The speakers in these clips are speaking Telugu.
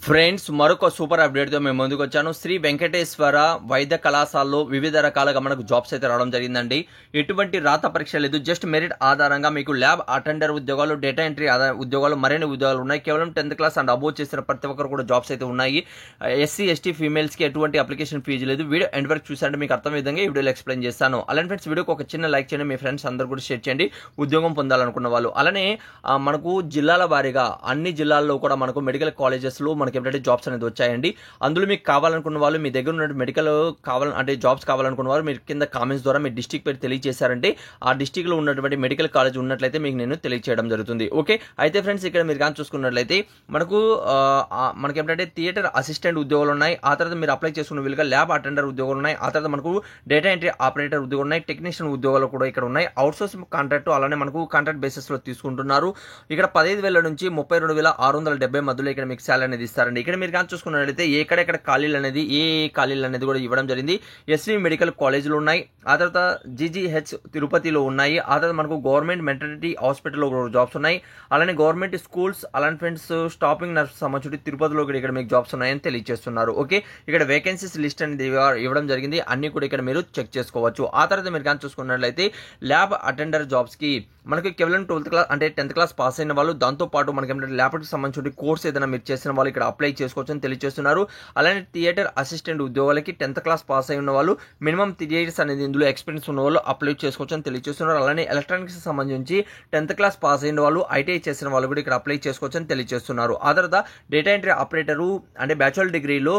ఫ్రెండ్స్ మరొక సూపర్ అప్డేట్ తో మేము ముందుకు వచ్చాను. శ్రీ వెంకటేశ్వర వైద్య కళాశాలలో వివిధ రకాలుగా మనకు జాబ్స్ అయితే రావడం జరిగిందండి. ఎటువంటి రాత పరీక్ష లేదు, జస్ట్ మెరిట్ ఆధారంగా మీకు ల్యాబ్ అటెండర్ ఉద్యోగాలు, డేటా ఎంట్రీ ఉద్యోగాలు, మరిన్ని ఉద్యోగాలు ఉన్నాయి. కేవలం 10th క్లాస్ అండ్ అబోవ్ చేసిన ప్రతి ఒక్కరు కూడా జాబ్స్ అయితే ఉన్నాయి. ఎస్సీ ఎస్టీ ఫీమేల్స్ కి ఎటువంటి అప్లికేషన్ ఫీజు లేదు. వీడియో ఎండ్ వరకు చూసారంటే మీకు అర్థం విధంగా ఈ వీడియోలో ఎక్స్ప్లెయిన్ చేస్తాను. అలానే ఫ్రెండ్స్ వీడియోకి ఒక చిన్న లైక్ చేయండి, మీ ఫ్రెండ్స్ అందరూ కూడా షేర్ చేయండి ఉద్యోగం పొందాలనుకున్న వాళ్ళు. అలానే మనకు జిల్లాల వారీగా అన్ని జిల్లాల్లో కూడా మనకు మెడికల్ కాలేజెస్ లో మనకి ఏంటంటే జాబ్స్ అనేది వచ్చాయండి. అందులో మీకు కావాలనుకున్న వాళ్ళు, మీ దగ్గర ఉన్న మెడికల్ అంటే జాబ్స్ కావాలనుకున్న వాళ్ళు మీరు కింద కామెంట్స్ ద్వారా మీ డిస్ట్రిక్ట్ పేరు తెలియజేశారంటే ఆ డిస్ట్రిక్ట్ లో ఉన్నటువంటి మెడికల్ కాలేజ్ ఉన్నట్లయితే మీకు నేను తెలియజేయడం జరుగుతుంది. ఓకే, అయితే ఫ్రెండ్స్ ఇక్కడ మీరు కానీ చూసుకున్నట్లయితే మనకి ఏంటంటే థియేటర్ అసిస్టెంట్ ఉద్యోగాలు ఉన్నాయి. ఆ తర్వాత మీరు అప్లై చేసుకున్న వీలుగా ల్యాబ్ అటెండర్ ఉద్యోగాలు ఉన్నాయి. ఆ తర్వాత మనకు డేటా ఎంట్రీ ఆపరేటర్ ఉద్యోగాలు ఉన్నాయి. టెక్నీషియన్ ఉద్యోగాలు కూడా ఇక్కడ ఉన్నాయి. అవుట్సోర్సింగ్ కాంట్రాక్ట్ అలానే మనకు కాంట్రాక్ట్ బేసిస్ లో తీసుకుంటున్నారు. ఇక్కడ 15,000 నుంచి 32,670 మధ్యలో ఇక్కడ మీకు శాలరీ అనేది ఇస్తారండి. ఇక్కడ మీరు కానీ చూసుకున్నట్లయితే ఎక్కడెక్కడ ఖాళీలు అనేది ఖాళీలు అనేది కూడా ఇవ్వడం జరిగింది. ఎస్వి మెడికల్ కాలేజీలు ఉన్నాయి. ఆ తర్వాత జీజీహెచ్ తిరుపతిలో ఉన్నాయి. ఆ తర్వాత మనకు గవర్నమెంట్ మెటర్నిటీ హాస్పిటల్లో జాబ్స్ ఉన్నాయి. అలానే గవర్నమెంట్ స్కూల్స్ అలానే ఫ్రెండ్స్ స్టాపింగ్ నర్స్ సంబంధించి తిరుపతిలో కూడా ఇక్కడ మీకు జాబ్స్ ఉన్నాయని తెలియజేస్తున్నారు. ఓకే, ఇక్కడ వేకెన్సీస్ లిస్ట్ అనేది ఇవ్వడం జరిగింది. అన్ని కూడా ఇక్కడ మీరు చెక్ చేసుకోవచ్చు. ఆ తర్వాత మీరు కానీ చూసుకున్నట్లయితే ల్యాబ్ అటెండర్ జాబ్స్ కి మనకి కేవలం 12th క్లాస్ అంటే 10th క్లాస్ పాస్ అయిన వాళ్ళు, దాంతో పాటు మనకి ఏంటంటే ల్యాబ్కి సంబంధించిన కోర్స్ ఏదైనా మీరు చేసిన వాళ్ళు ఇక్కడ అప్లై చేసుకోవచ్చు అని తెలియజేస్తున్నారు. అలానే థియేటర్ అసిస్టెంట్ ఉద్యోగాలకి 10th క్లాస్ పాస్ అయి ఉన్న వాళ్ళు, మినిమం 3 years అనేది ఇందులో ఎక్స్పీరియన్స్ ఉన్న వాళ్ళు అప్లై చేసుకోవచ్చు అని తెలియజేస్తున్నారు. అలానే ఎలక్ట్రానిక్స్ సంబంధించి 10th క్లాస్ పాస్ అయిన వాళ్ళు, ఐటీఐ చేసిన వాళ్ళు కూడా ఇక్కడ అప్లై చేసుకోవచ్చు అని తెలియజేస్తున్నారు. ఆ తర్వాత డేటా ఎంట్రీ ఆపరేటరు అంటే బ్యాచులర్ డిగ్రీలో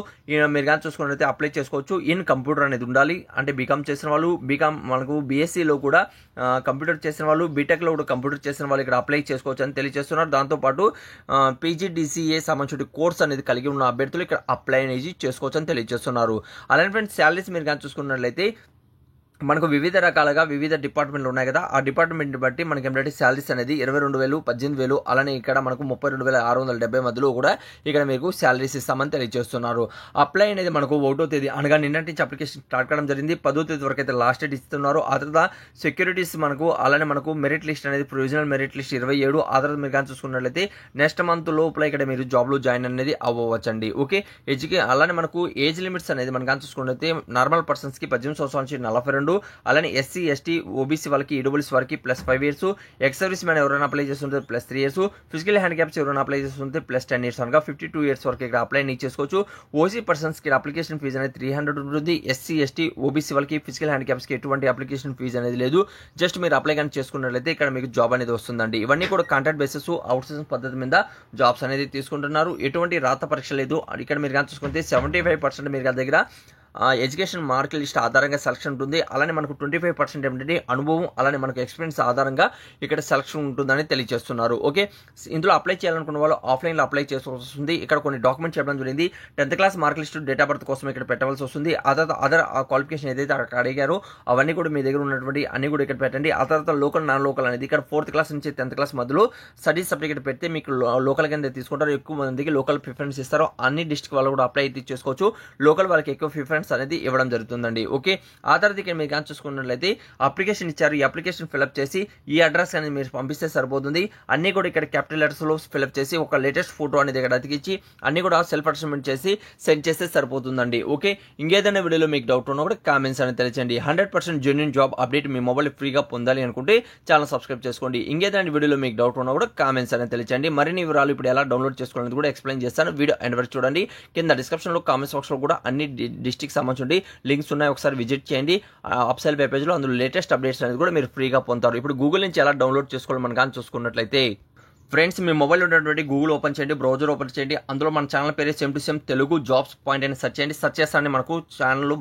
మీరు కానీ చూసుకున్నట్లయితే అప్లై చేసుకోవచ్చు. ఇన్ కంప్యూటర్ అనేది ఉండాలి. అంటే బీకామ్ చేసిన వాళ్ళు, బీకామ్ మనకు బీఎస్సీలో కూడా కంప్యూటర్ చేసిన వాళ్ళు, బీటెక్లో కూడా కంప్యూటర్ చేసిన వాళ్ళు ఇక్కడ అప్లై చేసుకోవచ్చు అని తెలియజేస్తున్నారు. దాంతోపాటు పీజీడీసీఏ సంబంధించిన కోర్స్ అనేది కలిగి ఉన్న అభ్యర్థులు ఇక్కడ అప్లై అనేది చేసుకోవచ్చు అని తెలియజేస్తున్నారు. అలానే ఫ్రెండ్స్ శాలరీస్ మీరు కానీ చూసుకున్నట్లయితే మనకు వివిధ రకాలుగా వివిధ డిపార్ట్మెంట్లు ఉన్నాయి కదా, ఆ డిపార్ట్మెంట్ బట్టి మనకి ఏంటంటే శాలరీస్ అనేది 22,000, 18,000 అలానే ఇక్కడ మనకు 32,670 మధ్యలో కూడా ఇక్కడ మీకు శాలరీస్ ఇస్తామని తెలియజేస్తున్నారు. అప్లై అనేది మనకు 1వ తేదీ అనగా నిన్నటి నుంచి అప్లికేషన్ స్టార్ట్ కావడం జరిగింది. 10వ తేదీ వరకు అయితే లాస్ట్ డేట్ ఇస్తున్నారు. ఆ తర్వాత సెక్యూరిటీస్ మనకు అలానే మనకు మెరిట్ లిస్ట్ అనేది ప్రొవిజనల్ మెరిట్ లిస్ట్ 27. ఆ తర్వాత మీరు కానీ చూసుకున్నట్లయితే నెక్స్ట్ మంత్ లోపల ఇక్కడ మీరు జాబ్ లో జాయిన్ అనేది అవ్వవచ్చండి. ఓకే, అలానే మనకు ఏజ్ లిమిట్స్ అనేది మనం కానీ చూసుకున్నట్లయితే నార్మల్ పర్సన్స్ కి 18 సంవత్సరాల నుంచి 42, అలానే ఎస్సీ ఎస్టీ ఓబీసీ వాళ్ళకి ఈడబ్ల్యూఎస్ వారికి +5 years, ఎక్స్ సర్వీస్ మ్యాన్ ఎవరైనా అప్లై చేస్తుంటే +3 years, ఫిజికల్ హ్యాండిక్యాప్స్ ఎవరైనా అప్లై చేస్తుంటే +10 years అనగా 52 years వరకు ఇక్కడ అప్లై చేసుకోవచ్చు. ఓసీ పర్సన్స్ కి అప్లికేషన్ ఫీజు అనేది 300 ఉంటుంది. ఎస్సీ ఎస్టీ ఓబీసీ వాళ్ళకి ఫిజికల్ హ్యాండిక్యాప్స్ కి ఎటువంటి అప్లికేషన్ ఫీజు అనేది లేదు. జస్ట్ మీరు అప్లై కానీ చేసుకున్నట్లయితే ఇక్కడ మీకు జాబ్ అనేది వస్తుందండి. ఇవన్నీ కూడా కాంట్రాక్ట్ బేసిస్ అవుట్సోర్సింగ్ పద్ధతి మీద జాబ్స్ అనేది తీసుకుంటున్నారు. ఎటువంటి రాత పరీక్ష లేదు. ఇక్కడ మీరు కానీ చూసుకుంటే 75% మీరు దగ్గర ఎడ్యుకేషన్ మార్క్ లిస్ట్ ఆధారంగా సెలక్షన్ ఉంటుంది. అలానే మనకు 25% ఏమిటంటే అనుభవం అలానే మనకు ఎక్స్పీరియన్స్ ఆధారంగా ఇక్కడ సెలక్షన్ ఉంటుందని తెలియజేస్తున్నారు. ఓకే, ఇందులో అప్లై చేయాలనుకున్న వాళ్ళు ఆఫ్లైన్లో అప్లై చేసుకోవాల్సి వస్తుంది. ఇక్కడ కొన్ని డాక్యుమెంట్స్ చెప్పడం జరిగింది. 10th class mark list, date of birth కోసం ఇక్కడ పెట్టవలసి వస్తుంది. ఆ తర్వాత అదర్ క్వాలిఫికేషన్ ఏదైతే అక్కడ అడిగారో అవన్నీ కూడా మీ దగ్గర ఉన్నటువంటి అన్ని కూడా ఇక్కడ పెట్టండి. ఆ తర్వాత లోకల్ నాన్ లోకల్ అనేది ఇక్కడ 4th క్లాస్ నుంచి 10th క్లాస్ మధ్యలో స్టడీ సర్టిఫికేట్ పెడితే మీకు లోకల్ కింద తీసుకుంటారు. ఎక్కువ మందికి లోకల్ ప్రిఫరెన్స్ ఇస్తారు. అన్ని డిస్ట్రిక్ట్ వాళ్ళు కూడా అప్లై అయితే చేసుకోవచ్చు. లోకల్ వాళ్ళకి ఎక్కువ ప్రిఫరెన్స్ అనేది ఇవ్వడం జరుగుతుందండి. ఓకే, ఆ తర్వాత ఇక్కడ మీరు కానీ చూసుకున్నట్లయితే అప్లికేషన్ ఇచ్చారు. ఈ అప్లికేషన్ ఫిల్అప్ చేసి ఈ అడ్రస్ అనేది మీరు పంపిస్తే సరిపోతుంది. అన్ని కూడా ఇక్కడ క్యాపిటల్ లెటర్స్ లో ఫిల్అప్ చేసి ఒక లేటెస్ట్ ఫోటో అనేది ఇక్కడ అతికించి అన్ని కూడా సెల్ఫ్ అటెస్ట్మెంట్ చేసి సెండ్ చేస్తే సరిపోతుందండి. ఓకే, ఇంకేదైనా వీడియోలో మీకు డౌట్ ఉన్నా కూడా కామెంట్స్ అనేది తెలియజేయండి. 100% జెన్యూన్ జాబ్ అప్డేట్ మీ మొబైల్ ఫ్రీగా పొందాలి అనుకుంటే ఛానల్ సబ్స్క్రైబ్ చేసుకోండి. ఇంకేదైనా వీడియోలో మీకు డౌట్ ఉన్నా కూడా కామెంట్స్ అనేది తెలియజేయండి. మరిన్ని వివరాలు ఇప్పుడు ఎలా డౌన్లోడ్ చేసుకోవాలని కూడా ఎక్స్ప్లెయిన్ చేస్తాను. వీడియో ఎండ్ వరకు చూడండి. కింద డిస్క్రిప్షన్ లో కామెంట్స్ బాక్స్ లో కూడా అన్ని డిస్ట్రిక్ట్ సంబంధించి లింక్స్ ఉన్నాయి. ఒకసారి విజిట్ చేయండి. అప్సెల్ వెబ్ పేజ్ లో అందులో లేటెస్ట్ అప్డేట్స్ అనేది కూడా మీరు ఫ్రీగా పొందుతారు. ఇప్పుడు గూగుల్ నుంచి ఎలా డౌన్లోడ్ చేసుకోవాలి మనం కానీ చూసుకున్నట్లయితే ఫ్రెండ్స్ మీ మొబైల్ ఉన్నటువంటి గూగుల్ ఓపెన్ చేయండి, బ్రౌజర్ ఓపెన్ చేయండి. అందులో మన ఛానల్ పేరు సేమ్ తెలుగు జాబ్స్ పాయింట్ అని సెర్చ్ చేయండి. సెర్చ్ చేస్తాను మనకు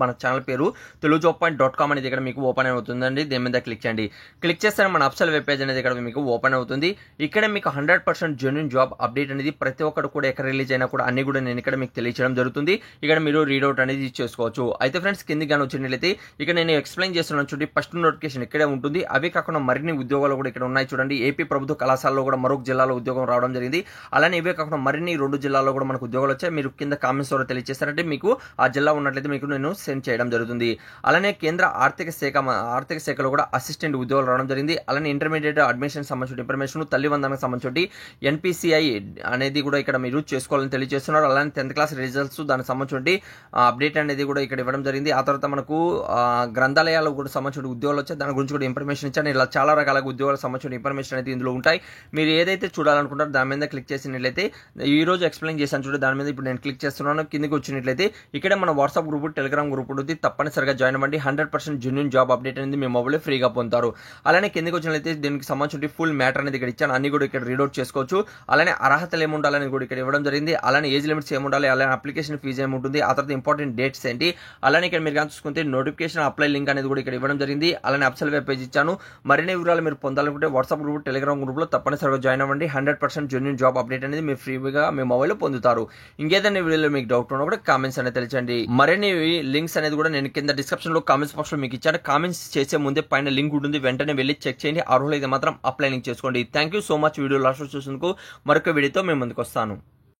మన ఛానల్ పేరు telugujob.com అనేది ఇక్కడ మీకు ఓపెన్ అవుతుందండి. దీని మీద క్లిక్ చేయండి. క్లిక్ చేస్తే మన అప్సెల్ వెబ్ పేజ్ అనేది ఇక్కడ మీకు ఓపెన్ అవుతుంది. ఇక్కడ మీకు 100% జెన్యూన్ జాబ్ అప్డేట్ అనేది ప్రతి ఒక్కరు కూడా ఎక్కడ రిలీజ్ అయినా కూడా అన్ని కూడా నేను ఇక్కడ మీకు తెలియజేయడం జరుగుతుంది. ఇక్కడ మీరు రీడౌట్ అనేది చేసుకోవచ్చు. అయితే ఫ్రెండ్స్ కిందికి కానీ వచ్చినట్లయితే ఇక్కడ నేను ఎక్స్ప్లెయిన్ చేస్తున్నాను చూడండి. ఫస్ట్ నోటిఫికేషన్ ఇక్కడే ఉంటుంది. అవి కాకుండా మరిన్ని ఉద్యోగాలు కూడా ఇక్కడ ఉన్నాయి చూడండి. ఏపీ ప్రభుత్వ కళాశాలలో కూడా మరొక జిల్లాలో ఉద్యోగం రావడం జరిగింది. అలానే ఇవే కాకుండా మరిన్ని 2 జిల్లాల్లో కూడా మనకు ఉద్యోగాలు వచ్చాయి. మీరు కింద కామెంట్స్ ద్వారా తెలియజేస్తారంటే మీకు ఆ జిల్లా ఉన్నట్లయితే మీకు నేను సెండ్ చేయడం జరుగుతుంది. అలానే కేంద్ర ఆర్థిక శాఖలో కూడా అసిస్టెంట్ ఉద్యోగాలు రావడం జరిగింది. అలానే ఇంటర్మీడియట్ అడ్మిషన్ సంబంధించిన ఇన్ఫర్మేషన్, తల్లి వందనకు సంబంధించి NPCI అనేది కూడా ఇక్కడ మీరు చేసుకోవాలని తెలియజేస్తున్నారు. అలానే 10th క్లాస్ రిజల్ట్స్ దానికి సంబంధించి అప్డేట్ అనేది కూడా ఇక్కడ ఇవ్వడం జరిగింది. ఆ తర్వాత మనకు గ్రంథాలయాలకు కూడా సంబంధించిన ఉద్యోగాలు వచ్చాయి. దాని గురించి కూడా ఇన్ఫర్మేషన్ ఇచ్చాను. ఇలా చాలా రకాల ఉద్యోగాలకు సంబంధించిన ఇన్ఫర్మేషన్ అనేది ఇందులో ఉంటాయి. మీరు ఏదైతే చూడాలనుకుంటారో దాని మీద క్లిక్ చేసినట్లయితే ఈ రోజు ఎక్స్ప్లెయిన్ చేశాను చూడండి, దాని మీద ఇప్పుడు నేను క్లిక్ చేస్తున్నాను. కిందకి వచ్చినట్లయితే ఇక్కడ మన వాట్సాప్ గ్రూప్, టెలిగ్రామ్ గ్రూప్ ఉంటుంది. తప్పనిసరిగా జాయిన్ అవ్వండి. 100% జెన్యూన్ జాబ్ అప్డేట్ అనేది మీ మొబైల్లో ఫ్రీగా పొందుతారు. అలానే కిందకి వచ్చినట్లయితే దీనికి సంబంధించిన ఫుల్ మ్యాటర్ అనేది ఇక్కడ ఇచ్చాను. అన్ని కూడా ఇక్కడ రీడౌట్ చేసుకోవచ్చు. అలానే అర్హతలు ఏముండాలని కూడా ఇక్కడ ఇవ్వడం జరిగింది. అలానే ఏజ్ లిమిట్స్ ఏముండాలి, అలానే అప్లికేషన్ ఫీజు ఏముంటుంది, ఆ తర్వాత ఇంపార్టెంట్ డేట్స్ ఏంటి, అలానే ఇక్కడ మీరు కానీ చూసుకుంటే నోటిఫికేషన్ అప్లై లింక్ అనేది కూడా ఇక్కడ ఇవ్వడం జరిగింది. అలానే అప్సెల్ వెబ్ పేజ్ ఇచ్చాను. మరిన్ని వివరాలు మీరు పొందాలనుకుంటే వాట్సాప్ గ్రూప్, టెలిగ్రామ్ గ్రూప్ లో తప్పనిసరిగా జాయిన్ అవ్వండి. 100% జెన్యూన్ జాబ్ అప్డేట్ అనేది మీరు ఫ్రీగా మీ మొబైల్లో పొందుతారు. ఇంకేదైనా వీడియోలో మీకు డౌట్ ఉన్నా కూడా కామెంట్స్ అనేది తెలియజేయండి. మరిన్ని లింక్స్ అనేది కూడా నేను కింద డిస్క్రిప్షన్ లో కామెంట్స్ బాక్స్ లో మీకు ఇచ్చాను. కామెంట్స్ చేసే ముందే పైన లింక్ ఉంటుంది, వెంటనే వెళ్ళి చెక్ చేయండి. అర్హులైతే మాత్రం అప్లై లింక్ చేసుకోండి. Thank you so much. Video last చూసినందుకు మరొక వీడియోతో మేము ముందుకు వస్తాను.